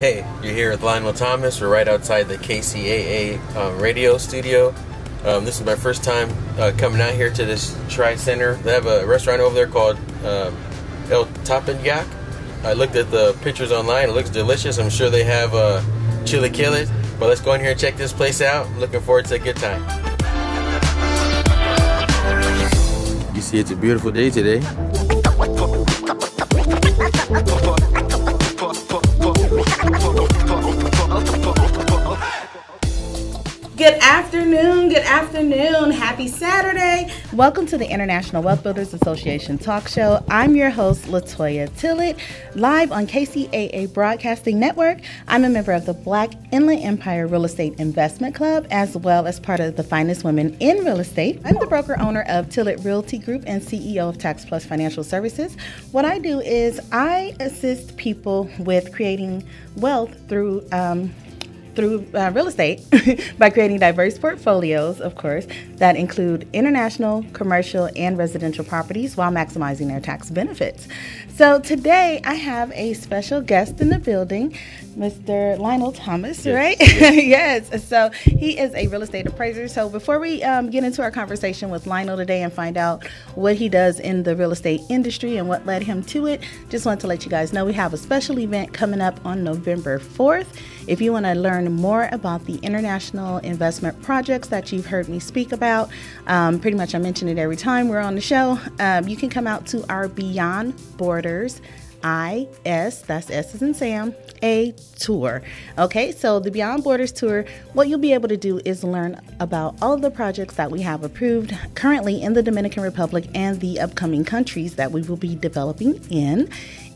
Hey, you're here with Lionel Thomas. We're right outside the KCAA radio studio. This is my first time coming out here to this Tri-Center. They have a restaurant over there called El Tapanyak. I looked at the pictures online. It looks delicious. I'm sure they have chilaquiles. But let's go in here and check this place out. I'm looking forward to a good time. You see, it's a beautiful day today. Good afternoon, happy Saturday. Welcome to the International Wealth Builders Association talk show. I'm your host, Latoya Tillett, live on KCAA Broadcasting Network. I'm a member of the Black Inland Empire Real Estate Investment Club, as well as part of the Finest Women in Real Estate. I'm the broker owner of Tillett Realty Group and CEO of Tax Plus Financial Services. What I do is I assist people with creating wealth through real estate by creating diverse portfolios, of course, that include international, commercial, and residential properties while maximizing their tax benefits. So today I have a special guest in the building, Mr. Lionel Thomas, yes, right? Yes. Yes. So he is a real estate appraiser. So before we get into our conversation with Lionel today and find out what he does in the real estate industry and what led him to it, just want to let you guys know we have a special event coming up on November 4th. If you want to learn more about the international investment projects that you've heard me speak about, pretty much I mention it every time we're on the show, you can come out to our Beyond Borders that's S as in Sam, A tour. Okay, so the Beyond Borders tour, what you'll be able to do is learn about all of the projects that we have approved currently in the Dominican Republic and the upcoming countries that we will be developing in.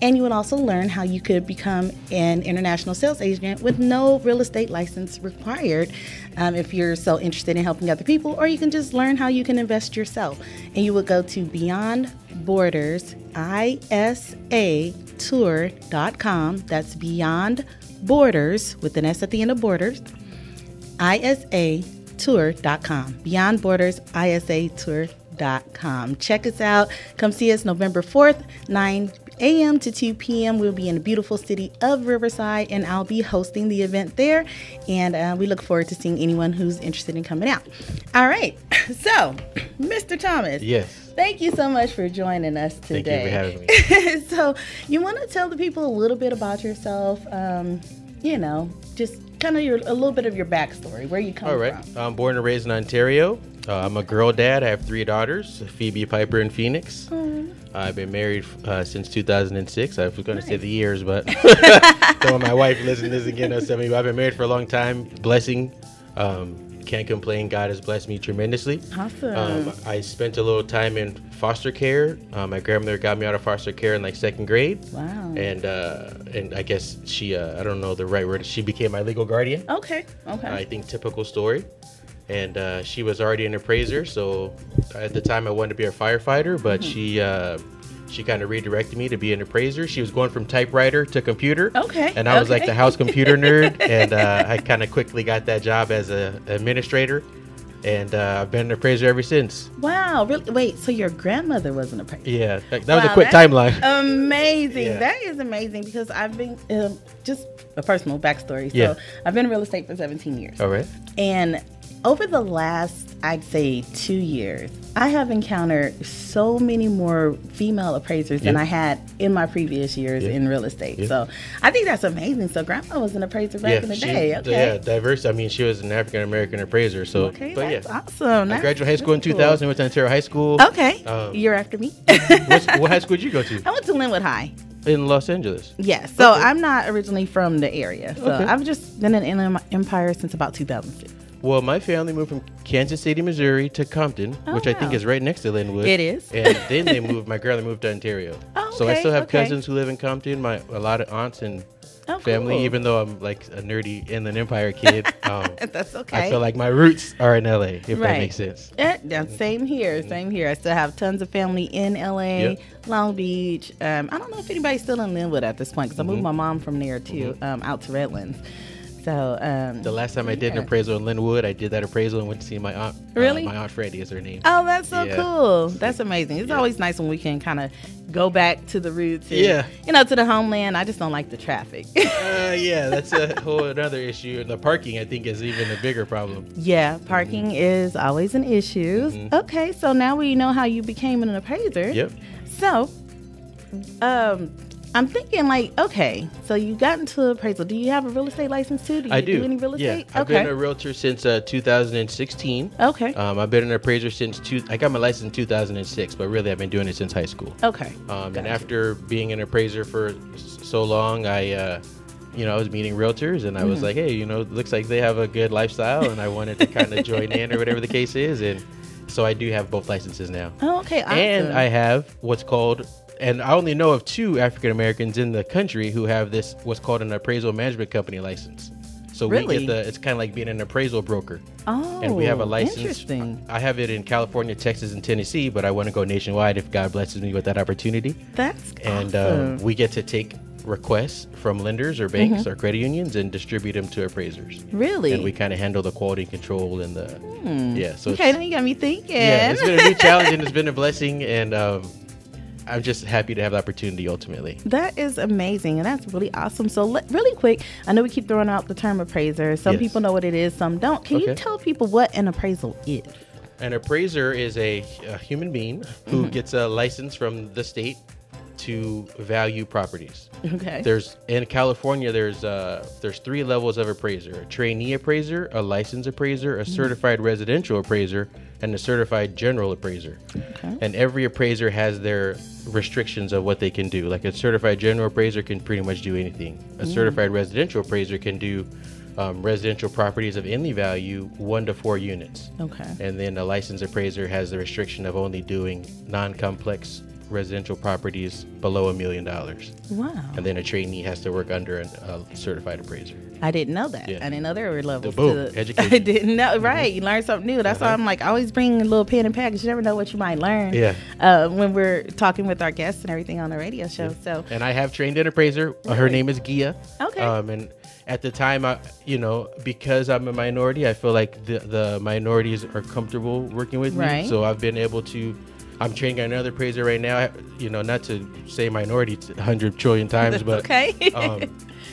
And you would also learn how you could become an international sales agent with no real estate license required if you're so interested in helping other people, or you can just learn how you can invest yourself. And you would go to Beyond Borders, ISAtour.com. That's Beyond Borders, with an S at the end of Borders, ISAtour.com. Beyond Borders, ISAtour.com. Check us out. Come see us November 4th, 9 a.m. to 2 p.m. We'll be in the beautiful city of Riverside, and I'll be hosting the event there. And we look forward to seeing anyone who's interested in coming out. All right. So, Mr. Thomas. Yes. Thank you so much for joining us today. Thank you for having me. So, you want to tell the people a little bit about yourself, just kind of a little bit of your backstory, where you come from. All right. I'm born and raised in Ontario. I'm a girl dad. I have 3 daughters, Phoebe, Piper, and Phoenix. I've been married since 2006. I was going to say the years, but so my wife listens to this again. I've been married for a long time. Blessing. Can't complain. God has blessed me tremendously. Awesome. I spent a little time in foster care. My grandmother got me out of foster care in like 2nd grade. Wow. And I guess she, I don't know the right word, she became my legal guardian. Okay. I think typical story. And she was already an appraiser, so at the time I wanted to be a firefighter, but she kind of redirected me to be an appraiser. She was going from typewriter to computer. Okay. And I was like the house computer nerd, and I kind of quickly got that job as an administrator, and I've been an appraiser ever since. Wow. Really? Wait, so your grandmother was an appraiser? Yeah. That was a quick timeline. Amazing. Yeah. That is amazing, because I've been, just a personal backstory. So Yeah. I've been in real estate for 17 years. All right. And over the last, I'd say 2 years, I have encountered so many more female appraisers than I had in my previous years in real estate. Yeah. So I think that's amazing. So grandma was an appraiser back in the day. Okay. Yeah, diverse. I mean, she was an African-American appraiser. So, Okay, but that's awesome. I graduated high school in 2000, went to Ontario High School. Okay, year after me. What high school did you go to? I went to Linwood High. In Los Angeles. Yes. So I'm not originally from the area. So Okay. I've just been in Inland Empire since about 2006. Well, my family moved from Kansas City, Missouri to Compton, which I think wow. is right next to Linwood. It is. And then my grandmother moved to Ontario. Oh, So I still have okay. cousins who live in Compton, a lot of aunts and family, cool. even though I'm like a nerdy Inland Empire kid. That's okay. I feel like my roots are in LA, if that Right. makes sense. Same here. Same here. I still have tons of family in LA, Yep. Long Beach. I don't know if anybody's still in Linwood at this point, because I moved my mom from there too, out to Redlands. So the last time I did an appraisal in Linwood, I did that appraisal and went to see my aunt. Really? My aunt Freddie is her name. Oh, that's so cool. That's amazing. It's always nice when we can kind of go back to the roots. And, to the homeland. I just don't like the traffic. That's a whole another issue. And the parking, I think, is even a bigger problem. Yeah, parking is always an issue. Mm-hmm. Okay, so now we know how you became an appraiser. Yep. So, I'm thinking okay, so you got into appraisal. Do you have a real estate license too? I do. Do any real estate? I've been a realtor since 2016. Okay. I've been an appraiser since I got my license in 2006, but really I've been doing it since high school. Okay. And after being an appraiser for so long, I was meeting realtors and I was like, hey, looks like they have a good lifestyle, and I wanted to kind of join in or whatever the case is, and so I do have both licenses now. Oh, okay. Awesome. And I have what's called. And I only know of 2 African Americans in the country who have this, what's called an appraisal management company license. So really? we get it's kind of like being an appraisal broker. Oh, and we have a license. Interesting. I have it in California, Texas, and Tennessee, but I want to go nationwide if God blesses me with that opportunity. That's awesome. And we get to take requests from lenders or banks or credit unions and distribute them to appraisers. Really? And we kind of handle the quality control and the So okay, now you got me thinking. Yeah, it's been a new challenge and it's been a blessing, and I'm just happy to have the opportunity ultimately. That is amazing, and that's really awesome. So really quick, I know we keep throwing out the term appraiser. Some people know what it is, some don't. Can you tell people what an appraisal is? An appraiser is a human being who gets a license from the state to value properties. Okay. In California, there's 3 levels of appraiser: a trainee appraiser, a licensed appraiser, a certified residential appraiser, and a certified general appraiser. Okay. And every appraiser has their restrictions of what they can do. Like a certified general appraiser can pretty much do anything. A certified residential appraiser can do residential properties of any value 1 to 4 units. Okay. And then a licensed appraiser has the restriction of only doing non-complex residential properties below $1 million. Wow. And then a trainee has to work under a certified appraiser. I didn't know that. Yeah. I didn't know there were levels. Education. I didn't know. Right. You learn something new. That's why I'm like, always bring a little pen and pad, because you never know what you might learn. Yeah. When we're talking with our guests and everything on the radio show. Yeah. So. And I have trained an appraiser. Really? Her name is Gia. Okay. And at the time, because I'm a minority, I feel like the minorities are comfortable working with me. So I've been able to. I'm training another appraiser right now. Not to say minority 100 trillion times, but okay.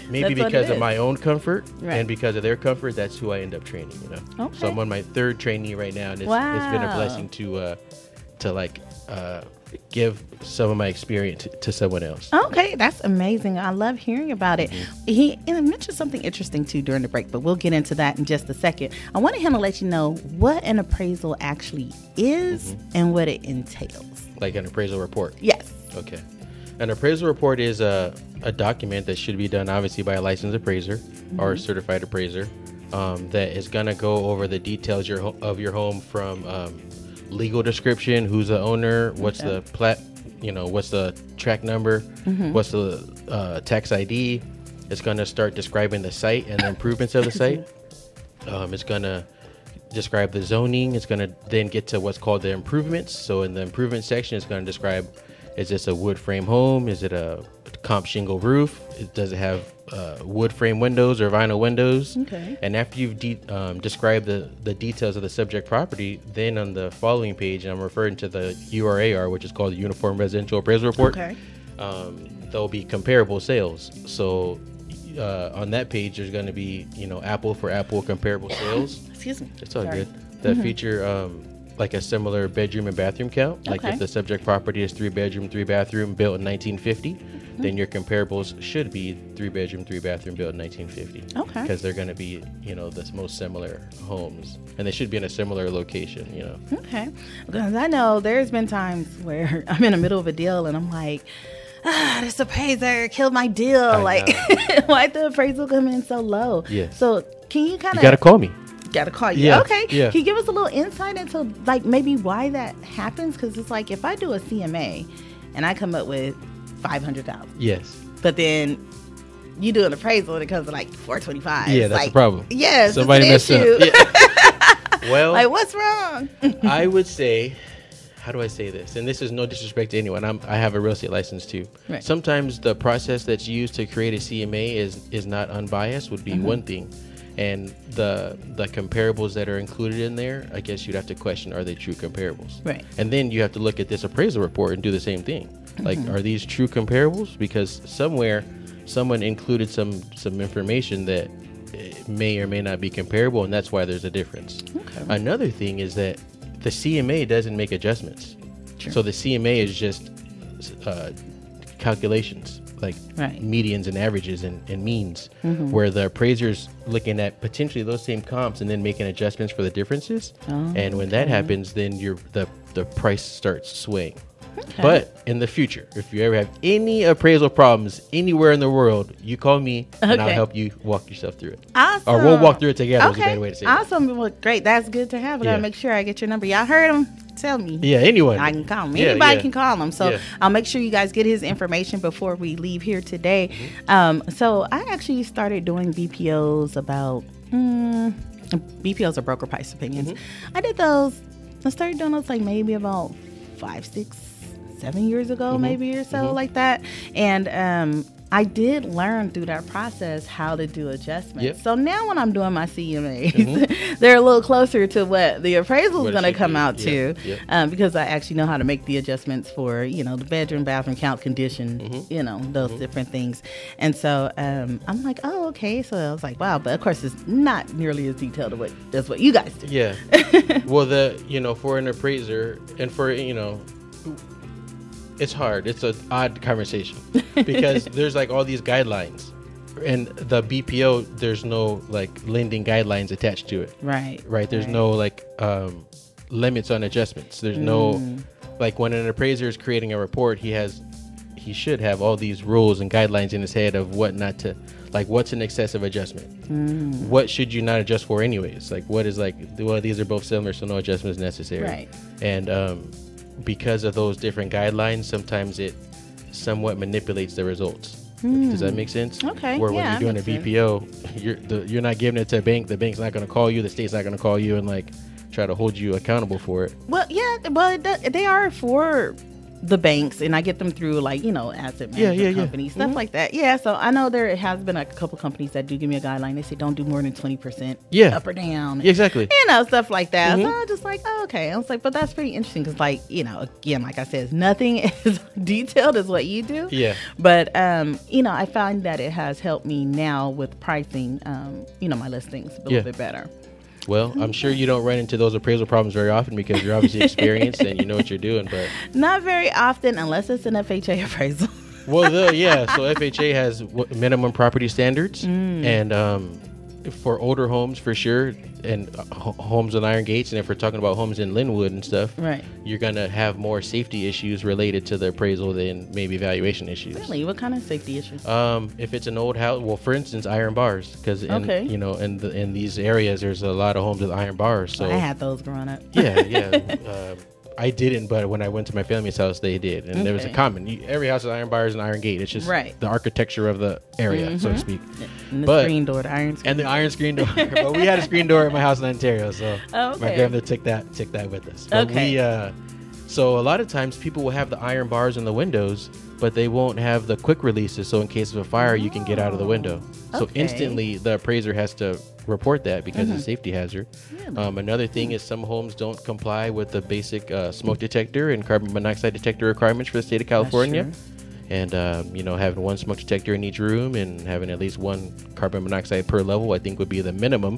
Maybe because of my own comfort and because of their comfort, that's who I end up training. Okay. So I'm on my 3rd trainee right now, and it's been a blessing to give some of my experience to someone else. Okay, that's amazing. I love hearing about it. He mentioned something interesting too during the break, but we'll get into that in just a second. I wanted him to let you know what an appraisal actually is and what it entails. Like an appraisal report? Yes. Okay. An appraisal report is a document that should be done obviously by a licensed appraiser or a certified appraiser that is going to go over the details of your home, from legal description, who's the owner, what's the what's the track number, what's the tax ID. It's going to start describing the site and the improvements of the site. It's going to describe the zoning. It's going to then get to what's called the improvements. So in the improvement section, it's going to describe, is this a wood frame home? Is it a comp shingle roof? Does it have wood frame windows or vinyl windows? Okay. And after you've described the details of the subject property, then on the following page, and I'm referring to the URAR, which is called the Uniform Residential Appraisal Report, there'll be comparable sales. So on that page, there's going to be, apple for apple comparable sales. Excuse me. It's all good. That feature like a similar bedroom and bathroom count. Like if the subject property is 3 bedroom, 3 bathroom, built in 1950, then your comparables should be 3 bedroom, 3 bathroom, built in 1950. Okay. Because they're going to be, the most similar homes, and they should be in a similar location. Okay. Because I know there's been times where I'm in the middle of a deal and I'm like, this appraiser killed my deal. Like, why'd the appraisal come in so low? Yeah. So can you kind of... You got to call me. Got to call you. Yeah. Okay. Yeah. Can you give us a little insight into like maybe why that happens? Because it's like if I do a CMA and I come up with $500. Yes. But then you do an appraisal and it comes to like $425. Yeah, that's the problem. Yes. Somebody messed up. Yeah. Well, like what's wrong? I would say how do I say this? And this is no disrespect to anyone. I have a real estate license too. Right. Sometimes the process that's used to create a CMA is not unbiased would be one thing. And the comparables that are included in there, I guess you'd have to question, are they true comparables? Right. And then you have to look at this appraisal report and do the same thing. Like, are these true comparables? Because somewhere someone included some information that may or may not be comparable, and that's why there's a difference. Okay. Another thing is that the CMA doesn't make adjustments. Sure. So the CMA is just calculations, like medians and averages and means, where the appraiser's looking at potentially those same comps and then making adjustments for the differences. And when that happens, then the price starts swaying. Okay. But in the future, if you ever have any appraisal problems anywhere in the world, you call me and I'll help you walk yourself through it. Awesome. Or we'll walk through it together. Is a better way to say that. Awesome. Well, great. That's good to have. I gotta make sure I get your number. Y'all heard him? Tell me. Yeah, anyone. I can call him. Anybody can call him. So I'll make sure you guys get his information before we leave here today. So I actually started doing BPOs about BPOs are broker price opinions. I did those. I started doing those like maybe about 5, 6, 7 years ago, maybe or so, like that. And I did learn through that process how to do adjustments. So now when I'm doing my CMAs, they're a little closer to what the appraisal is going to come out to, because I actually know how to make the adjustments for, you know, the bedroom, bathroom count, condition, you know, those different things. And so I'm like, oh, okay. So I was like, wow. But of course, it's not nearly as detailed as what you guys do. Yeah. Well, for an appraiser and for, you know, it's hard. It's an odd conversation because there's like all these guidelines, and the BPO, there's no like lending guidelines attached to it. Right. There's no like limits on adjustments. There's no like when an appraiser is creating a report, he should have all these rules and guidelines in his head of what not to, like what's an excessive adjustment, what should you not adjust for anyways, like what is like, well, these are both similar, so no adjustment is necessary. Right. And because of those different guidelines, sometimes it somewhat manipulates the results. Does that make sense? Okay. Where when you're doing a BPO, you're not giving it to a bank. The bank's not going to call you. The state's not going to call you and like try to hold you accountable for it. Well, yeah, but they are for the banks, and I get them through like, you know, asset management companies, stuff like that. Yeah, so I know there has been a couple companies that do give me a guideline. They say don't do more than 20% up or down. Exactly. You know, stuff like that. So I'm just like, oh, okay. I was like, but that's pretty interesting because, like, you know, again, like I said, nothing as detailed as what you do. Yeah. But, you know, I find that it has helped me now with pricing, you know, my listings a little bit better. Well, I'm sure you don't run into those appraisal problems very often because you're obviously experienced and you know what you're doing, but not very often unless it's an FHA appraisal. Well, so FHA has minimum property standards, and for older homes for sure, and homes with iron gates, and if we're talking about homes in Linwood and stuff, right, you're gonna have more safety issues related to the appraisal than maybe valuation issues. Really? What kind of safety issues? If it's an old house, well, for instance, iron bars, because you know, in these areas, there's a lot of homes with iron bars. So I had those growing up. Yeah. I didn't, but when I went to my family's house, they did, and there was a common. Every house has iron bars and iron gate. It's just the architecture of the area, so to speak. And the screen door, the iron screen. And the iron screen door. But we had a screen door at my house in Ontario, so my grandmother took that with us. But so a lot of times people will have the iron bars in the windows, but they won't have the quick releases. So in case of a fire, you can get out of the window. So instantly, the appraiser has to report that because it's a safety hazard. Another thing is some homes don't comply with the basic smoke detector and carbon monoxide detector requirements for the state of California. And, you know, having one smoke detector in each room and having at least one carbon monoxide per level, I think would be the minimum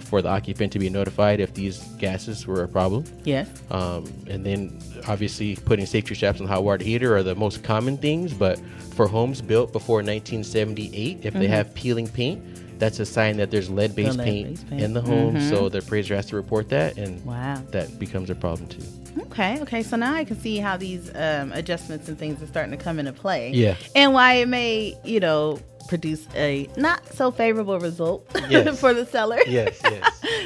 for the occupant to be notified if these gases were a problem. Yes. And then obviously putting safety straps on the hot water heater are the most common things. But for homes built before 1978, if they have peeling paint, that's a sign that there's lead-based paint in the home. So the appraiser has to report that, and that becomes a problem too. Okay. So now I can see how these adjustments and things are starting to come into play. Yeah. And why it may, you know, produce a not so favorable result for the seller. Yes.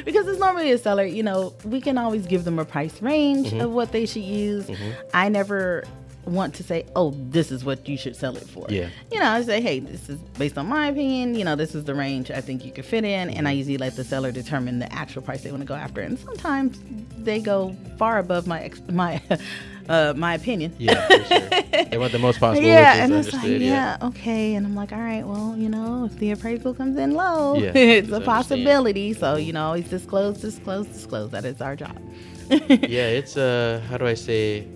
Because it's normally a seller, you know, we can always give them a price range of what they should use. I never want to say, oh, this is what you should sell it for. Yeah. You know, I say, hey, this is based on my opinion. You know, this is the range I think you could fit in. And I usually let the seller determine the actual price they want to go after. And sometimes they go far above my opinion. Yeah, for sure. They want the most possible. Yeah, and it's like, yeah, okay. And I'm like, all right, well, you know, if the appraisal comes in low, it's a possibility. So, you know, always disclose. That is our job. Yeah, it's how do I say?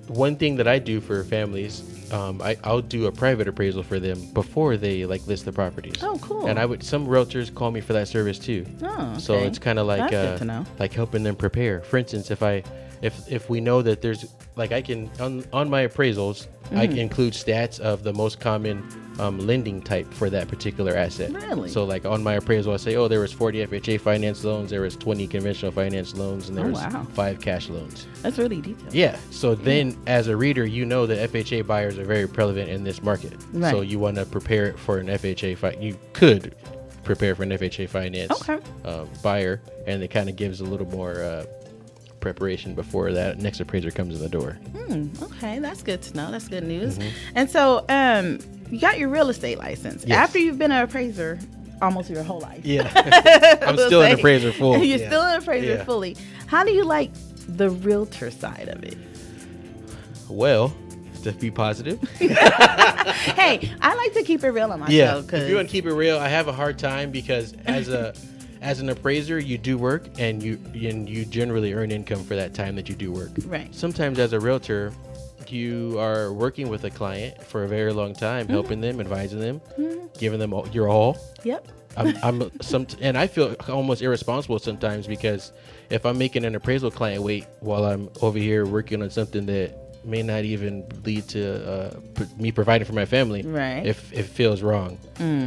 One thing that I do for families, I'll do a private appraisal for them before they like list the properties. Oh, cool. And some realtors call me for that service too. Oh, okay. So it's kind of like good to know. like helping them prepare. For instance, if we know that there's like I can on my appraisals, I can include stats of the most common lending type for that particular asset. Really? So like on my appraisal, I say, oh, there was 40 FHA finance loans, there was 20 conventional finance loans, and there was 5 cash loans. That's really detailed. Yeah. So then as a reader, you know that FHA buyers are very prevalent in this market. Right. So you want to prepare it for an FHA. You could prepare for an FHA finance buyer, and it kind of gives a little more preparation before that next appraiser comes in the door. Okay, that's good to know. That's good news. And so you got your real estate license after you've been an appraiser almost your whole life. Yeah. I'm still an appraiser full. You're still an appraiser fully. How do you like the realtor side of it? Well, to be positive. Hey, I like to keep it real on my show. If you want to keep it real, I have a hard time because as an appraiser, you do work and you generally earn income for that time that you do work. Right. Sometimes as a realtor, you are working with a client for a very long time, helping them, advising them, giving them your all. Yep. And I feel almost irresponsible sometimes because if I'm making an appraisal client wait while I'm over here working on something that may not even lead to me providing for my family, right? If it feels wrong.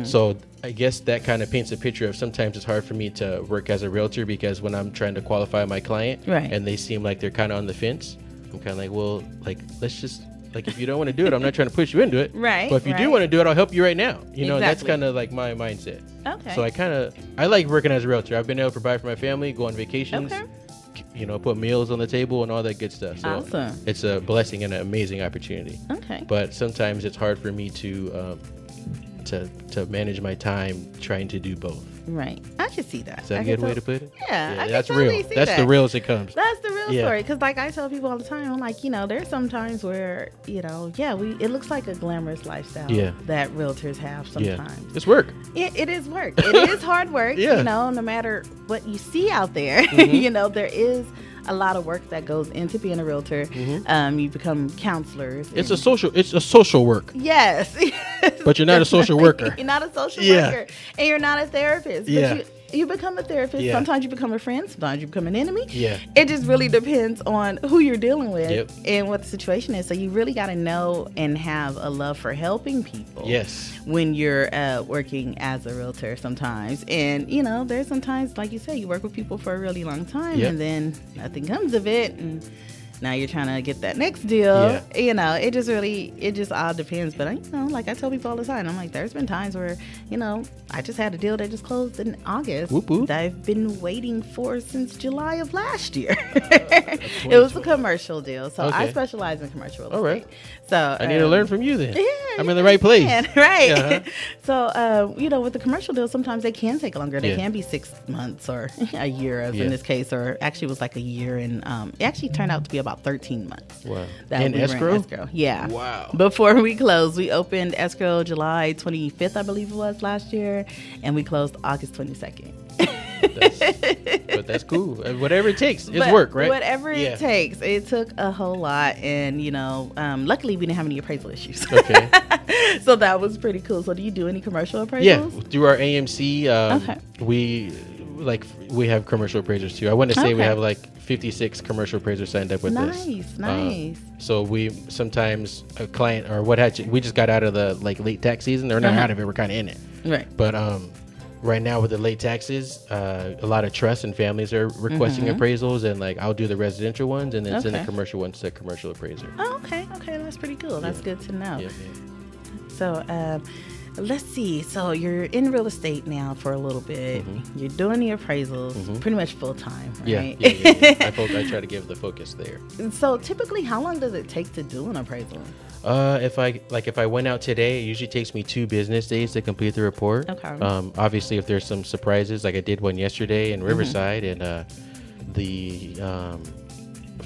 So I guess that kind of paints a picture of sometimes it's hard for me to work as a realtor because when I'm trying to qualify my client and they seem like they're kind of on the fence, I'm kind of like, well, like, let's just, like, if you don't want to do it, I'm not trying to push you into it. Right. But if you do want to do it, I'll help you right now. You know, that's kind of like my mindset. Okay. So I like working as a realtor. I've been able to provide for my family, go on vacations, you know, put meals on the table and all that good stuff. So awesome. It's a blessing and an amazing opportunity. Okay. But sometimes it's hard for me to manage my time trying to do both. Right. I can see that. Is that a good way to put it? Yeah. That's real. That's the real as it comes. That's the real story. Because like I tell people all the time, I'm like, you know, there's some times where, you know, it looks like a glamorous lifestyle that realtors have sometimes. Yeah. It's work. It is work. It is hard work. You know, no matter what you see out there, you know, there is a lot of work that goes into being a realtor. You become counselors. It's a social work. Yes. But you're not a social worker. You're not a social worker. And you're not a therapist. Yeah. But you become a therapist. Yeah. Sometimes you become a friend. Sometimes you become an enemy. Yeah. It just really depends on who you're dealing with and what the situation is. So you really got to know and have a love for helping people. Yes. When you're working as a realtor sometimes. And, you know, there's sometimes, like you said, you work with people for a really long time and then nothing comes of it. And now you're trying to get that next deal. You know, it just all depends. But, you know, like I tell people all the time, I'm like, there's been times where, you know, I just had a deal that just closed in August that I've been waiting for since July of last year. It was a commercial deal. So I specialize in commercial real estate. All right. So I need to learn from you then. Yeah, I'm in the right place. Right. So, you know, with the commercial deals, sometimes they can take longer. They can be 6 months or a year, as in this case, or actually it was like a year. And it actually turned out to be about 13 months. Wow. In escrow? Yeah. Wow. Before we closed, we opened escrow July 25th, I believe it was last year, and we closed August 22nd. But that's cool. Whatever it takes. It's work, right? Whatever it takes. It took a whole lot. And, you know, luckily we didn't have any appraisal issues. Okay. So that was pretty cool. So do you do any commercial appraisals? Yeah. Through our AMC, we have commercial appraisers too. I want to say we have like 56 commercial appraisers signed up with us. Nice. So we sometimes a client or what have you, we just got out of the like late tax season. They're not out of it. We're kind of in it. Right. But right now with the late taxes, a lot of trusts and families are requesting appraisals, and like I'll do the residential ones and then send the commercial ones to a commercial appraiser. Oh, okay. That's pretty cool. That's good to know. Yeah. So let's see. So you're in real estate now for a little bit. You're doing the appraisals pretty much full time, right? Yeah. I try to give the focus there. So typically, how long does it take to do an appraisal? If I went out today, it usually takes me 2 business days to complete the report. Okay. Obviously, if there's some surprises, like I did one yesterday in Riverside, and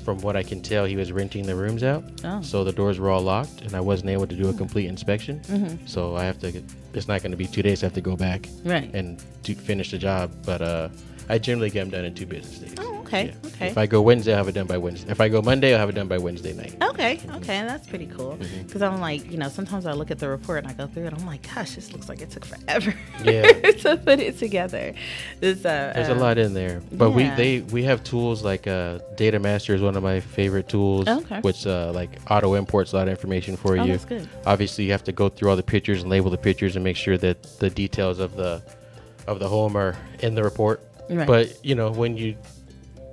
from what I can tell, he was renting the rooms out, so the doors were all locked, and I wasn't able to do a complete inspection. So I have to. It's not going to be 2 days. I have to go back and finish the job. But I generally get them done in 2 business days. Oh, okay. Yeah. Okay. If I go Wednesday, I'll have it done by Wednesday. If I go Monday, I'll have it done by Wednesday night. Okay. Okay. That's pretty cool. Because I'm like, sometimes I look at the report and I go through it. I'm like, gosh, this looks like it took forever to put it together. There's a lot in there. But we have tools like Data Master is one of my favorite tools, which like auto imports a lot of information for you. That's good. Obviously, you have to go through all the pictures and label the pictures and make sure that the details of the home are in the report. Right. But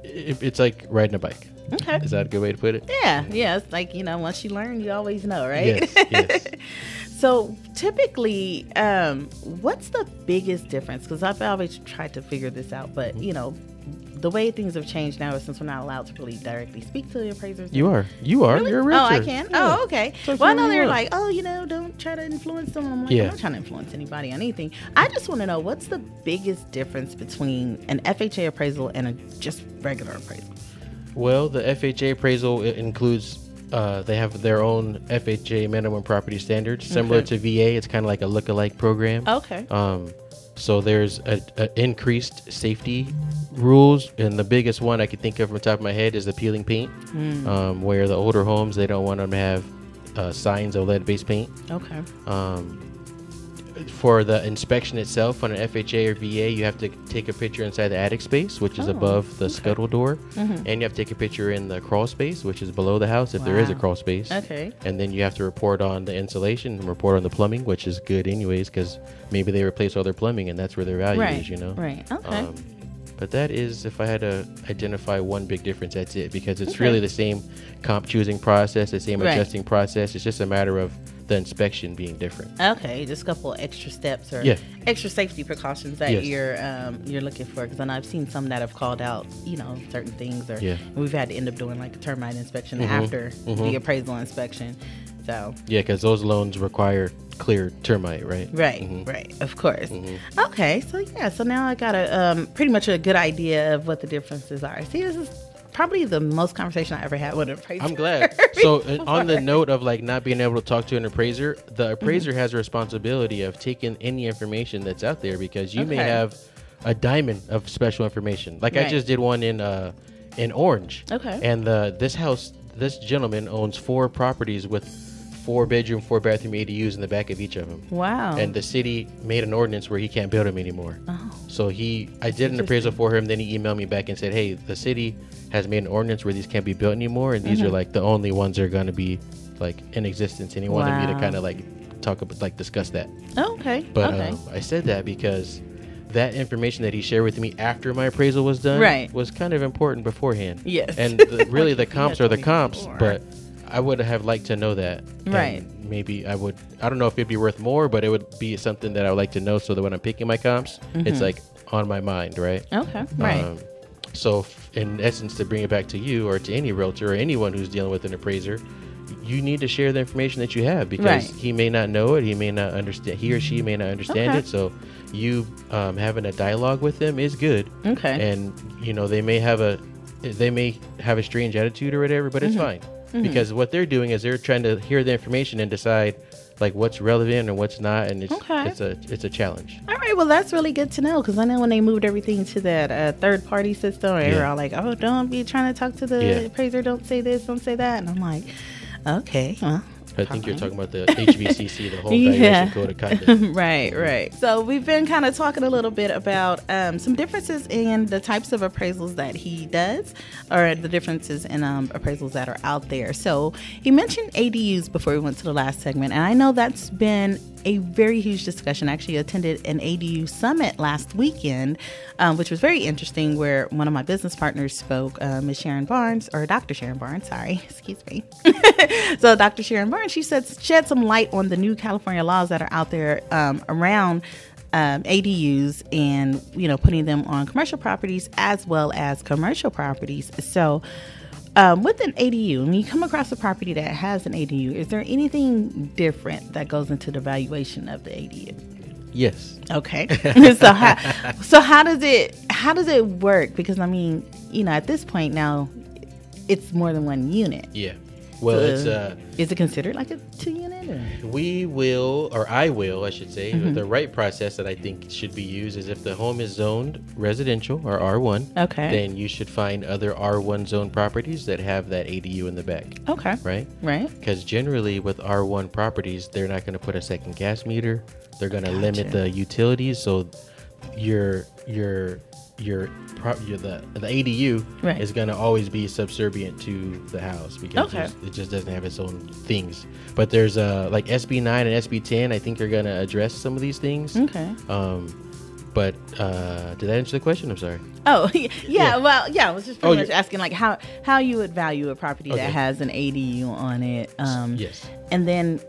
it's like riding a bike. Okay. Is that a good way to put it? Yeah. It's like, once you learn, you always know, right? Yes. So typically, what's the biggest difference? Because I've always tried to figure this out, but the way things have changed now is since we're not allowed to really directly speak to the appraisers. You are. Really? You're a realtor. Oh, I can? Yeah. Oh, okay. So well, I know they're like, don't try to influence them. I'm like, I'm not trying to influence anybody on anything. I just want to know, what's the biggest difference between an FHA appraisal and a just regular appraisal? Well, the FHA appraisal includes, they have their own FHA minimum property standards. Similar to VA, it's kind of like a look-alike program. Okay. So there's a increased safety rules, and the biggest one I can think of from the top of my head is the peeling paint, where the older homes, they don't want them to have signs of lead-based paint. Okay. For the inspection itself on an FHA or VA, you have to take a picture inside the attic space, which is above the scuttle door, and you have to take a picture in the crawl space, which is below the house if there is a crawl space. Okay. And then you have to report on the insulation and report on the plumbing, which is good anyways, because maybe they replace all their plumbing and that's where their value is, Right. Okay. But that is, if I had to identify one big difference, that's it, because it's really the same comp choosing process, the same adjusting process. It's just a matter of the inspection being different. Okay, just a couple extra steps or extra safety precautions that you're looking for. Because I know I've seen some that have called out, certain things, or we've had to end up doing like a termite inspection after the appraisal inspection. So because those loans require clear termite, right? Right, of course. Okay, so now I got a pretty much a good idea of what the differences are. See, this is probably the most conversation I ever had with an appraiser. I'm glad. So on the note of like not being able to talk to an appraiser, the appraiser has a responsibility of taking any information that's out there, because you may have a diamond of special information. Like I just did one in Orange. Okay. And this gentleman owns 4 properties with 4-bedroom, 4-bathroom ADUs in the back of each of them. Wow. And the city made an ordinance where he can't build them anymore. Oh. So I did an appraisal for him, then he emailed me back and said, hey, the city has made an ordinance where these can't be built anymore, and these are like the only ones that are going to be like in existence, and he wanted me to kind of like talk about, like discuss that. Oh, okay. But I said that because that information that he shared with me after my appraisal was done was kind of important beforehand. Yes. And really the comps are the comps, but I would have liked to know that. Right. And maybe I don't know if it'd be worth more, but it would be something that I would like to know, so that when I'm picking my comps, it's like on my mind, right? Okay. Right. So in essence, to bring it back to you or to any realtor or anyone who's dealing with an appraiser, you need to share the information that you have, because he may not know it, he may not understand, he or she may not understand it. So you having a dialogue with them is good. Okay. And they may have a strange attitude or whatever, but it's fine, because what they're doing is they're trying to hear the information and decide like what's relevant and what's not, and it's a challenge. All right, well that's really good to know, because I know when they moved everything to that third party system, they were all like, oh, don't be trying to talk to the appraiser, don't say this, don't say that, and I'm like, okay, well, I think you're talking about the HVCC, the Home Valuation Code of Conduct. Right. So we've been kind of talking a little bit about some differences in the types of appraisals that he does, or the differences in appraisals that are out there. So he mentioned ADUs before we went to the last segment, and I know that's been a very huge discussion. I actually attended an ADU summit last weekend, which was very interesting, where one of my business partners spoke, Ms. Sharon Barnes, or Dr. Sharon Barnes, sorry, excuse me. So Dr. Sharon Barnes, she shed some light on the new California laws that are out there around ADUs and, putting them on commercial properties as well as commercial properties. So with an ADU, when you come across a property that has an ADU, is there anything different that goes into the valuation of the ADU? Yes. Okay. So how does it work? Because at this point now, it's more than one unit. Yeah. Well, so is it considered like a 2-unit? Or? I should say, the right process that I think should be used is if the home is zoned residential or R1, okay, then you should find other R1 zone properties that have that ADU in the back. Okay. Right. Because generally with R1 properties, they're not going to put a second gas meter. They're going to limit the utilities, so the ADU is going to always be subservient to the house because it just doesn't have its own things. But there's like SB 9 and SB 10, I think are going to address some of these things. Okay. But did that answer the question? I'm sorry. Oh, yeah. Well, yeah, I was just pretty much asking like how you would value a property that has an ADU on it. Yes. And then,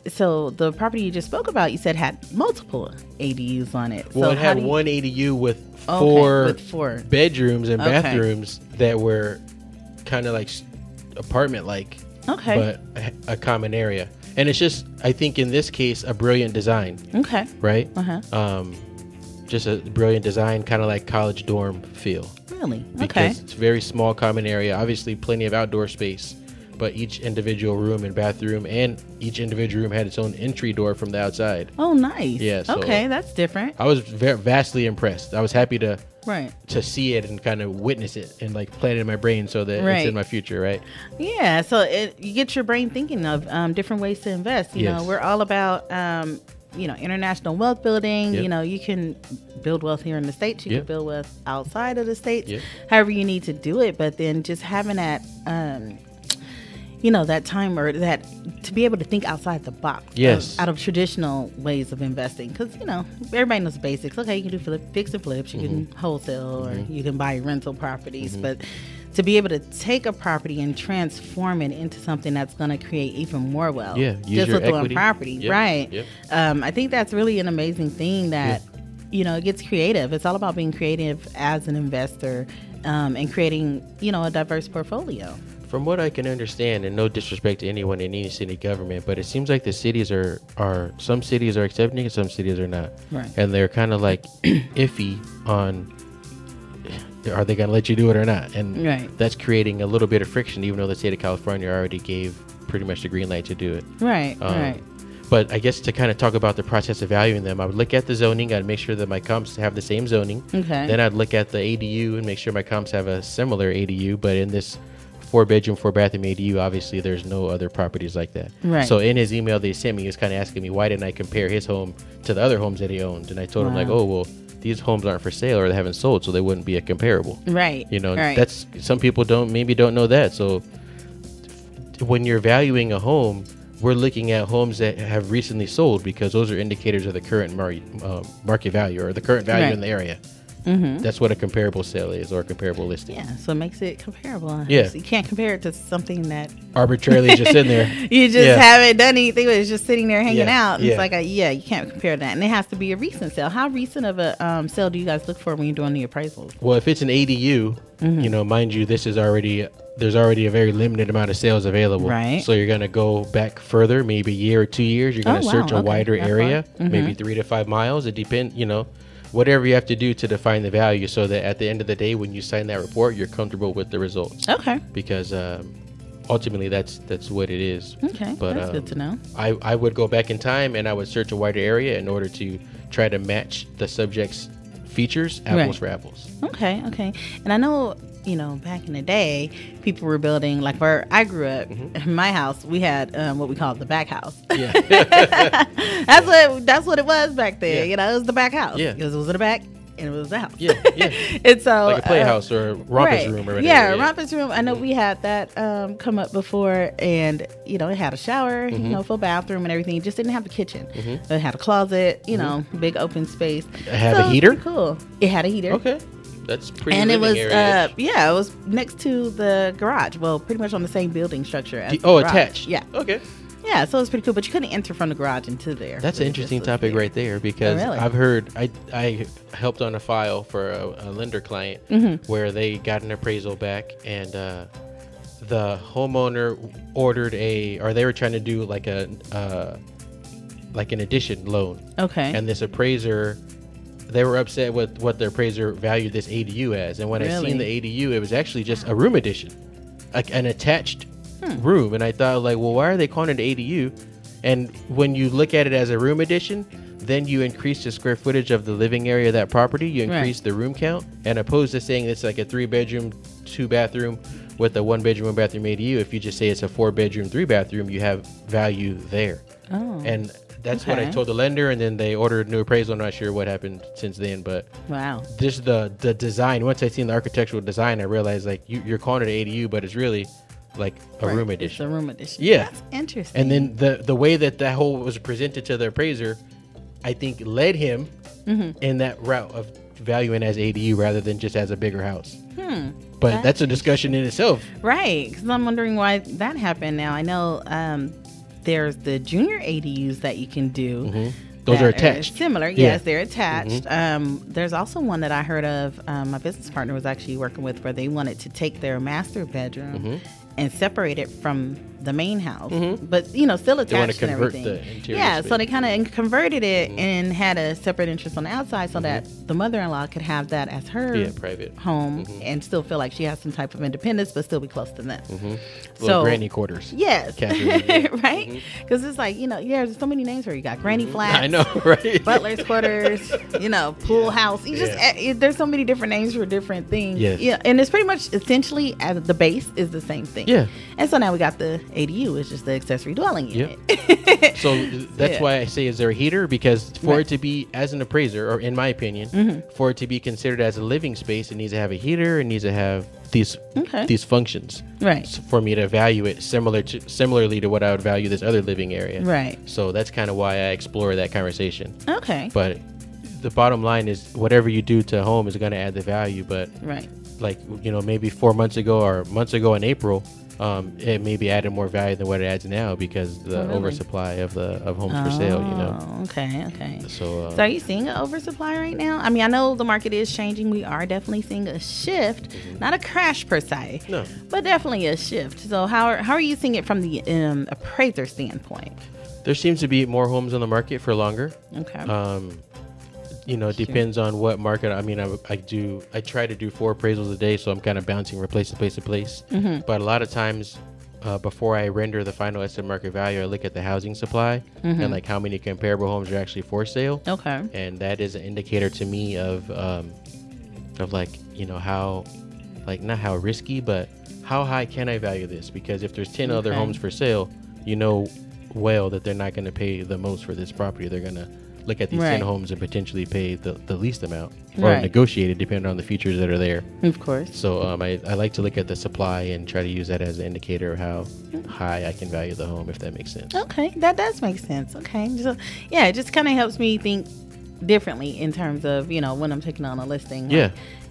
so the property you just spoke about, you said had multiple ADUs on it. Well, so it had one ADU with four bedrooms and bathrooms that were kind of like apartment-like, but a common area. And it's just, I think in this case, a brilliant design. Okay. Right? Just a brilliant design, kind of like college dorm feel. Really? Because it's very small common area, obviously plenty of outdoor space, but each individual room and bathroom and each individual room had its own entry door from the outside. Oh, nice. Yeah. So okay, that's different. I was vastly impressed. I was happy to see it and kind of witness it and like plan it in my brain so that it's in my future, right? Yeah. So you get your brain thinking of different ways to invest. You know, we're all about international wealth building. Yep. You can build wealth here in the States. You can build wealth outside of the States. Yep. However you need to do it. But then just having that that time or that to be able to think outside the box. Yes. Out of traditional ways of investing. Because, everybody knows the basics. Okay, you can do fix and flips. You can wholesale or you can buy rental properties. But to be able to take a property and transform it into something that's going to create even more wealth. Yeah, use your with equity. One property. Yep. Right. Yep. I think that's really an amazing thing that, it gets creative. It's all about being creative as an investor and creating, a diverse portfolio. From what I can understand, and no disrespect to anyone in any city government, but it seems like the cities are some cities are accepting it, some cities are not. Right. And they're kind of like iffy on are they going to let you do it or not? And that's creating a little bit of friction, even though the state of California already gave pretty much the green light to do it. Right. But I guess to kind of talk about the process of valuing them, I would look at the zoning. I'd make sure that my comps have the same zoning. Okay. Then I'd look at the ADU and make sure my comps have a similar ADU, but in this 4-bedroom, 4-bathroom ADU, obviously there's no other properties like that. Right. So in his email they sent me, he was kind of asking me, why didn't I compare his home to the other homes that he owned? And I told him like, oh, well, these homes aren't for sale or they haven't sold, so they wouldn't be a comparable. Right. That's, some people don't know that. So when you're valuing a home, we're looking at homes that have recently sold because those are indicators of the current market value or the current value in the area. Mm-hmm. That's what a comparable sale is, or a comparable listing. Yeah, so it makes it comparable. Yeah. So you can't compare it to something that arbitrarily just in there. You just haven't done anything, but it's just sitting there hanging out. Yeah. It's like you can't compare that. And it has to be a recent sale. How recent of a sale do you guys look for when you're doing the appraisals? Well, if it's an ADU, mind you, there's already a very limited amount of sales available. Right. So you're going to go back further, maybe a year or 2 years. You're going to search a wider area, maybe 3 to 5 miles. It depends, whatever you have to do to define the value so that at the end of the day, when you sign that report, you're comfortable with the results. Okay. Because ultimately, that's what it is. Okay, but that's good to know. I would go back in time and I would search a wider area in order to try to match the subject's features apples for apples. Okay. And I know, back in the day, people were building, like where I grew up, in my house, we had what we called the back house. Yeah. That's what it was back then. Yeah. It was the back house. Yeah. Because it was in the back. and it was a house. Yeah. And so like a playhouse or a rompus room or whatever. Yeah, rompus room. I know we had that come up before, and it had a shower, full bathroom and everything. It just didn't have the kitchen. It had a closet, big open space. It had a heater? Cool. It had a heater. Okay. That's pretty. And it was area. it was next to the garage. Well, pretty much on the same building structure as the garage. Attached. Yeah. Okay. Yeah, so it was pretty cool, but you couldn't enter from the garage into there. That's an interesting topic right there, because I've heard, I helped on a file for a lender client where they got an appraisal back, and the homeowner ordered they were trying to do like an addition loan. Okay. And this appraiser, they were upset with what the appraiser valued this ADU as. And when I seen the ADU, it was actually just a room addition, like an attached room. And I thought, like, well, why are they calling it ADU? And when you look at it as a room addition, then you increase the square footage of the living area of that property. You increase the room count, and opposed to saying it's like a 3-bedroom, 2-bathroom with a 1-bedroom, 1-bathroom ADU, if you just say it's a 4-bedroom, 3-bathroom, you have value there. Oh. And that's what I told the lender, and then they ordered a new appraisal. I'm not sure what happened since then, but just the design. Once I seen the architectural design, I realized, like, you're calling it an ADU, but it's really like a room addition. It's a room addition. Yeah. That's interesting. And then the way that whole was presented to the appraiser, I think led him in that route of valuing as ADU rather than just as a bigger house. But that's a discussion in itself. Right. Because I'm wondering why that happened. Now, I know there's the junior ADUs that you can do. Those are attached. Similar. Yes, they're attached. There's also one that I heard of. My business partner was actually working with, where they wanted to take their master bedroom and separate it from the main house, but still attached and everything. The interior space. So they kind of converted it and had a separate interest on the outside, so that the mother-in-law could have that as her private home and still feel like she has some type of independence, but still be close to them. So granny quarters. Yes, right. Because it's like there's so many names where you got granny flats. I know, right? Butler's quarters. Pool house. You just there's so many different names for different things. Yeah, and it's pretty much essentially at the base is the same thing. Yeah, and so now we got the ADU is just the accessory dwelling unit. So that's why I say, is there a heater? Because for it to be, as an appraiser, or in my opinion, for it to be considered as a living space, it needs to have a heater. It needs to have these functions. Right. So for me to value it similarly to what I would value this other living area. Right. So that's kind of why I explore that conversation. Okay. But the bottom line is, whatever you do to a home is going to add the value. But like maybe 4 months ago or months ago in April, it maybe added more value than what it adds now, because the oversupply of homes for sale. Okay. So are you seeing an oversupply right now? I mean, I know the market is changing. We are definitely seeing a shift, not a crash per se, but definitely a shift. So how are you seeing it from the appraiser standpoint? There seems to be more homes on the market for longer. Okay. It depends on what market. I mean, I try to do 4 appraisals a day, so I'm kind of bouncing from place to place to place. But a lot of times, before I render the final estimate market value, I look at the housing supply and like how many comparable homes are actually for sale. Okay. And that is an indicator to me of like, how, like, not how risky, but how high can I value this? Because if there's 10 other homes for sale, well that they're not going to pay the most for this property. They're going to look at these 10 homes and potentially pay the least amount, or negotiate it depending on the features that are there. Of course. So I like to look at the supply and try to use that as an indicator of how high I can value the home, if that makes sense. Okay, that does make sense. Okay, so it just kind of helps me think differently in terms of when I'm taking on a listing.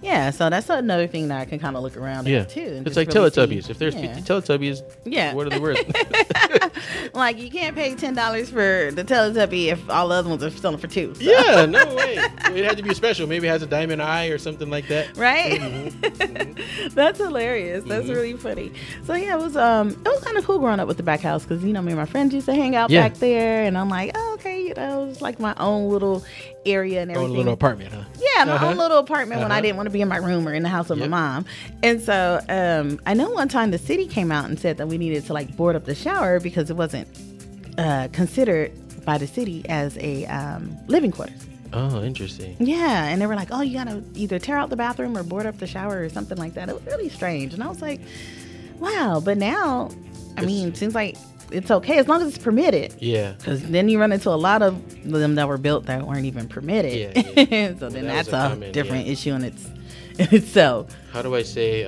Yeah, so that's another thing that I can kind of look around at too. It's like really Teletubbies. If there's 50 Teletubbies, what are they worth? Like, you can't pay $10 for the Teletubby if all the other ones are selling for $2. So. Yeah, no way. It had to be special. Maybe it has a diamond eye or something like that. Right? That's hilarious. That's really funny. So it was kind of cool growing up with the back house, because me and my friends used to hang out back there, and I'm like, oh, okay, it was like my own little area and everything. Own little apartment, huh? Yeah, my own little apartment when I didn't want to be in my room or in the house with my mom. And so I know one time the city came out and said that we needed to like board up the shower because it wasn't considered by the city as a living quarters. Oh, interesting. Yeah, and they were like, oh, you gotta either tear out the bathroom or board up the shower or something like that. It was really strange. And I was like, wow. But now, I mean, it seems like it's okay as long as it's permitted. Yeah. Because then you run into a lot of them that were built that weren't even permitted. Yeah. So then that's a different issue in itself. How do I say?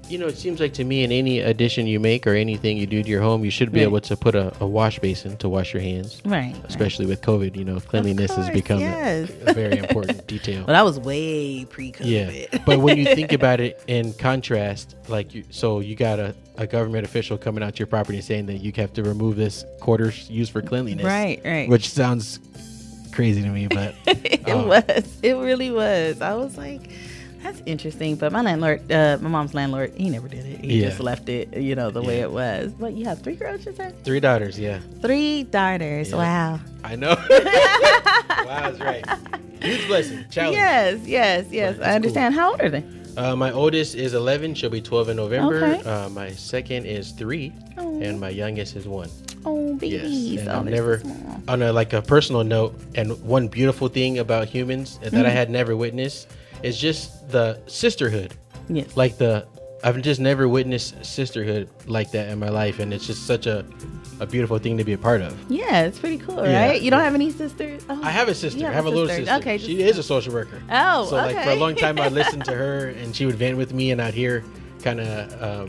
It seems like to me, in any addition you make or anything you do to your home, you should be able to put a wash basin to wash your hands. Right. Especially with COVID, cleanliness has become a very important detail. Well, that was way pre-COVID. Yeah. But when you think about it in contrast, you got a government official coming out to your property and saying that you have to remove this quarters used for cleanliness. Right. Which sounds crazy to me, but it really was. I was like, that's interesting. But my mom's landlord, he never did it. He just left it, the way it was. But you have 3 girls, you said? 3 daughters, yeah. 3 daughters. Yeah. Wow. I know. Wow, that's right. Huge blessing. Challenge. Yes. I understand. Cool. How old are they? My oldest is 11. She'll be 12 in November. Okay. My second is 3. Oh. And my youngest is 1. Oh, babies. Yes. And I'm never, on a personal note, and one beautiful thing about humans that I had never witnessed is just the sisterhood. Yes. I've just never witnessed sisterhood like that in my life, and it's just such a beautiful thing to be a part of. Yeah, it's pretty cool, right? You don't have any sisters? Oh, I have a sister. I have a little sister. Okay. She is a social worker. Oh, so for a long time, I'd listen to her, and she would vent with me, and I'd hear kind of,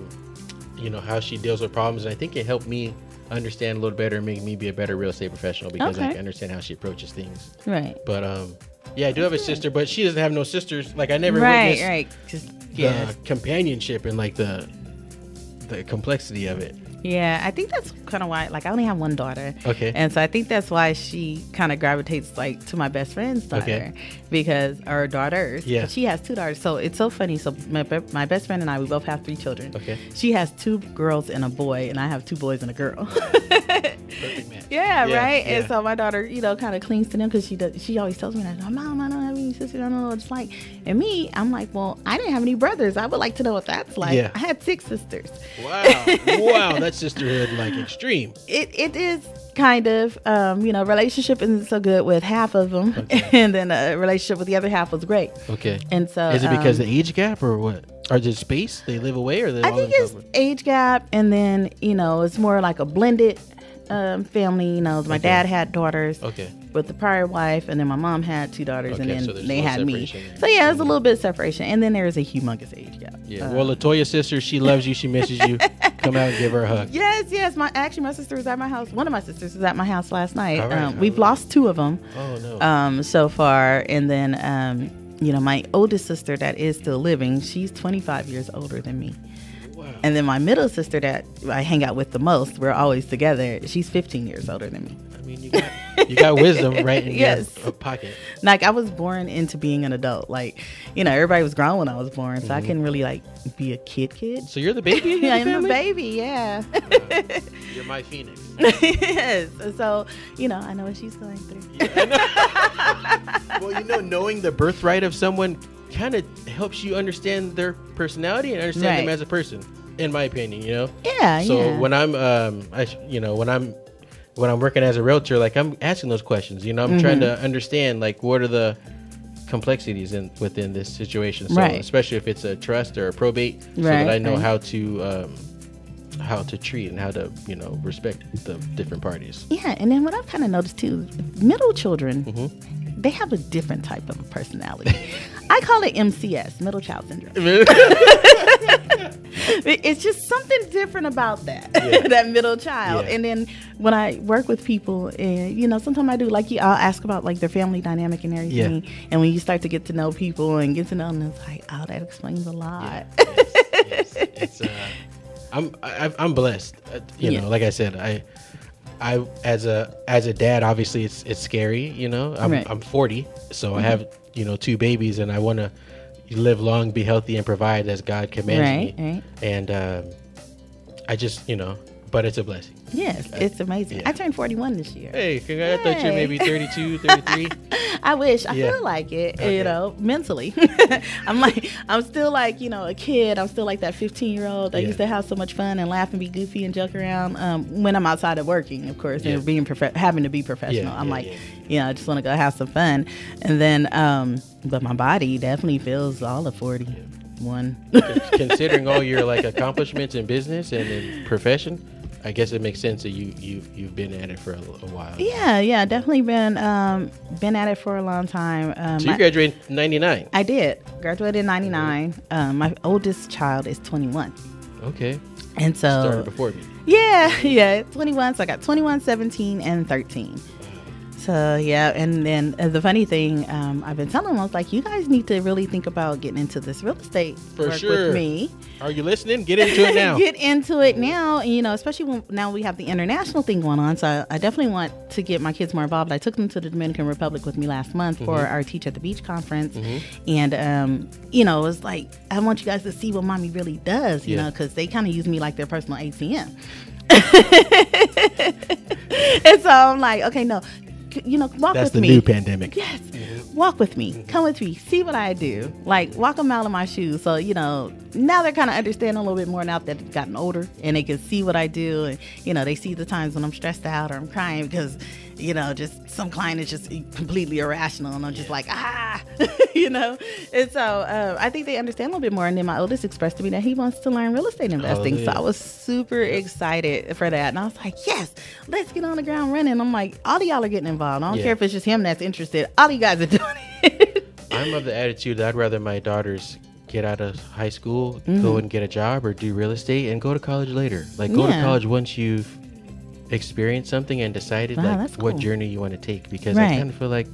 how she deals with problems, and I think it helped me understand a little better and make me be a better real estate professional because I can understand how she approaches things. Right. But I do have a sister, but she doesn't have no sisters. I never witnessed the companionship and the complexity of it. Yeah, I think that's kind of why, I only have 1 daughter. Okay. And so I think that's why she kind of gravitates, to my best friend's daughter. Because, our daughters. Yeah. She has 2 daughters. So it's so funny. So my best friend and I, we both have 3 children. Okay. She has 2 girls and a boy, and I have 2 boys and a girl. Perfect match. Yeah, right? Yeah. And so my daughter, kind of clings to them because she always tells me, Mom, I don't have any sisters. I don't know what it's like. And me, I'm like, well, I didn't have any brothers. I would like to know what that's like. Yeah. I had 6 sisters. Wow. That's sisterhood extreme. It is kind of relationship isn't so good with half of them, and then a relationship with the other half was great. Okay. And so is it because of the age gap or what? Or just space? They live away, or I think it's age gap, and then it's more like a blended family. My dad had daughters with the prior wife, and then my mom had 2 daughters, and then they had me. So yeah, there's a little bit of separation, and then there is a humongous age gap. Yeah. Well, Latoya's sister, she loves you. She misses you. Come out and give her a hug. Yes. My sister was at my house. One of my sisters was at my house last night. Right. We've lost 2 of them. Oh no. So far, and then my oldest sister that is still living, she's 25 years older than me. Wow. And then my middle sister that I hang out with the most, we're always together, she's 15 years older than me. I mean, you got wisdom right in your pocket. I was born into being an adult. Everybody was grown when I was born, so I couldn't really be a kid. So you're the baby in the I'm family? the baby, yeah. You're my phoenix. Yes. So, I know what she's going through. Yeah, well, knowing the birthright of someone kind of helps you understand their personality and understand them as a person, in my opinion, Yeah. So when I'm when I'm working as a realtor, I'm asking those questions, I'm trying to understand what are the complexities within this situation. So especially if it's a trust or a probate, so that I know how to treat and how to, respect the different parties. Yeah. And then what I've kind of noticed too, middle children, they have a different type of a personality. I call it MCS, middle child syndrome. It's just something different about that, that middle child. And then when I work with people, and sometimes I do, I'll ask about their family dynamic and everything. Yeah. And when you start to get to know people and get to know them, it's like, oh, that explains a lot. Yes. It's I'm blessed. Like I said, I as a dad, obviously it's scary. I'm 40, so I have 2 babies, and I want to live long, be healthy, and provide as God commands me. And I just but it's a blessing. Yes, it's amazing. I turned 41 this year. Hey, congrats. I thought you were maybe 32, 33. I wish. I feel like it, mentally. I'm still a kid. I'm still that 15-year-old. I used to have so much fun and laugh and be goofy and joke around when I'm outside of working, of course, and being having to be professional. I just want to go have some fun. And then, but my body definitely feels all of 41. Considering all your accomplishments in business and in profession, I guess it makes sense that you've been at it for a while. Yeah, definitely been at it for a long time. So you graduated in 99. I did. Graduated in 99. My oldest child is 21. Okay. And so started before me. Yeah, 21. So I got 21, 17, and 13. So yeah, and then the funny thing, I've been telling them, I was like, you guys need to really think about getting into this real estate for work sure. with me. Are you listening? Get into it now. Get into it now. And, you know, especially when now we have the international thing going on. So I definitely want to get my kids more involved. I took them to the Dominican Republic with me last month for our Teach at the Beach conference, and you know, it was like, I want you guys to see what mommy really does. You know, because they kind of use me like their personal ATM. And so I'm like, okay, no. You know, walk That's with me. That's the new pandemic. Yes. Walk with me. Come with me. See what I do. Like, walk a mile in my shoes. So, you know, now they're kind of understanding a little bit more now that they've gotten older and they can see what I do. And, you know, they see the times when I'm stressed out or I'm crying because, you know, just some client is just completely irrational and I'm just like, you know. And so I think they understand a little bit more. And then my oldest expressed to me that he wants to learn real estate investing. So I was super excited for that. And I was like, yes, let's get on the ground running. I'm like, all of y'all are getting involved. I don't care if it's just him that's interested. All of you guys are doing it. I'm of the attitude that I'd rather my daughters get out of high school, go and get a job or do real estate and go to college later. Like go to college once you've experienced something and decided what journey you want to take. Because I kind of feel like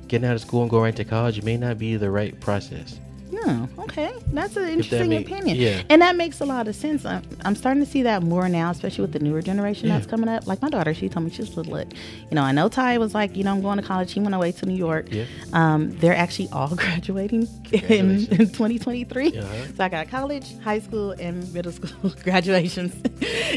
getting out of school and going right to college may not be the right process. Oh, okay. That's an interesting opinion. Yeah. And that makes a lot of sense. I'm starting to see that more now, especially with the newer generation that's coming up. Like my daughter, she told me, she's look, you know, I know Ty was like, you know, I'm going to college. He went away to New York. Yeah. They're actually all graduating in 2023. So I got college, high school, and middle school graduations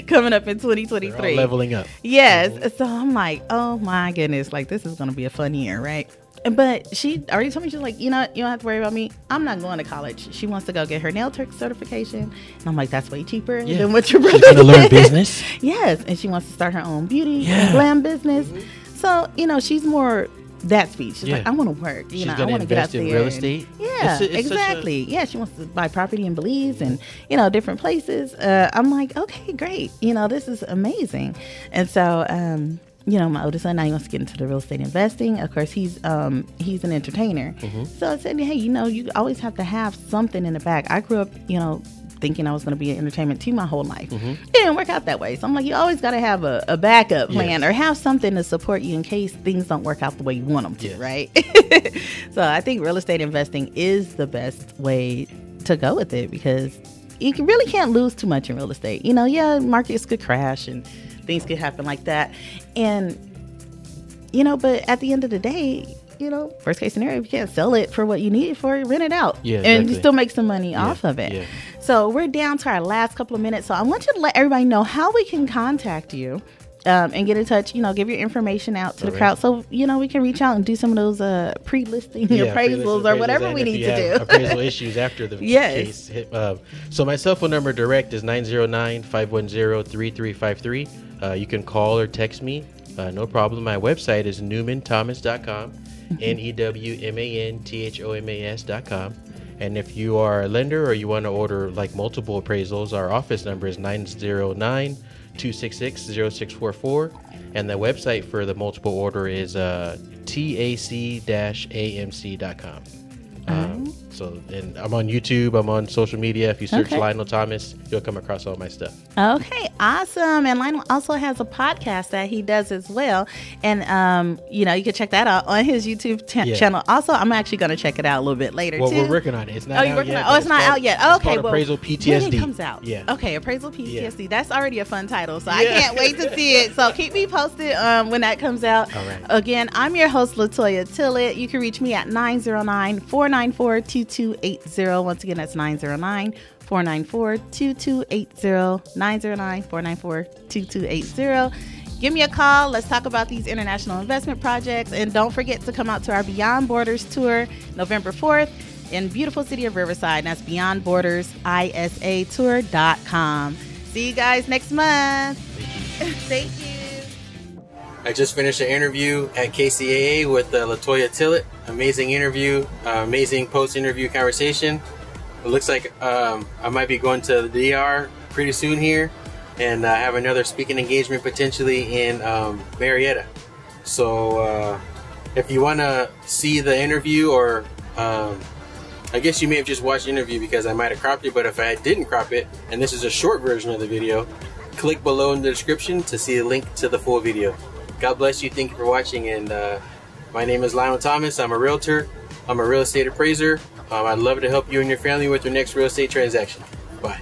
coming up in 2023. They're all leveling up. Yes. So I'm like, oh my goodness, like this is going to be a fun year, right? But she already told me, she's like, you know, you don't have to worry about me. I'm not going to college. She wants to go get her nail tech certification. And I'm like, that's way cheaper than what your brother She's going to learn business. Yes. And she wants to start her own beauty and glam business. So, you know, she's more that speed. She's like, I want to work. You know, I want to get out there. In real estate. Yeah, exactly. Yeah, she wants to buy property in Belize and, you know, different places. I'm like, okay, great. You know, this is amazing. And so, you know, my oldest son now, he wants to get into the real estate investing. Of course, he's an entertainer. So I said, hey, you know, you always have to have something in the back. I grew up, you know, thinking I was going to be in entertainment too my whole life. It didn't work out that way. So I'm like, you always got to have a backup plan or have something to support you in case things don't work out the way you want them to, right? So I think real estate investing is the best way to go with it because you really can't lose too much in real estate. You know, markets could crash and things could happen like that. And, you know, but at the end of the day, you know, worst case scenario, if you can't sell it for what you need it for, rent it out. And you still make some money off of it. So we're down to our last couple of minutes. So I want you to let everybody know how we can contact you and get in touch, you know, give your information out to the crowd. So, you know, we can reach out and do some of those pre-listing appraisals or whatever we need to do. Appraisal issues after the case. So my cell phone number direct is 909-510-3353. You can call or text me. No problem. My website is newmanthomas.com, NEWMANTHOMAS.com. And if you are a lender or you want to order like multiple appraisals, our office number is 909-266-0644. And the website for the multiple order is tac-amc.com. So, and I'm on YouTube, I'm on social media. If you search Lionel Thomas, you'll come across all my stuff. Okay, awesome. And Lionel also has a podcast that he does as well. And, you know, you can check that out on his YouTube channel. Also, I'm actually going to check it out a little bit later, too. Well, we're working on it. It's not out yet. It's not out yet. Okay, well, Appraisal PTSD. When it comes out. Okay, Appraisal PTSD. That's already a fun title, so I can't wait to see it. So keep me posted when that comes out. All right. Again, I'm your host, Latoya Tillett. You can reach me at 909-494-2280. Once again, that's 909-494-2280. 909-494-2280. Give me a call. Let's talk about these international investment projects. And don't forget to come out to our Beyond Borders tour November 4th in beautiful city of Riverside. And that's beyondbordersisatour.com. See you guys next month. Thank you. I just finished an interview at KCAA with Latoya Tillett. Amazing interview, amazing post-interview conversation. It looks like I might be going to the DR pretty soon here. and I have another speaking engagement potentially in Marietta. So if you want to see the interview, or I guess you may have just watched the interview because I might have cropped it, but if I didn't crop it, and this is a short version of the video, click below in the description to see a link to the full video. God bless you. Thank you for watching. And my name is Lionel Thomas. I'm a realtor. I'm a real estate appraiser. I'd love to help you and your family with your next real estate transaction. Bye.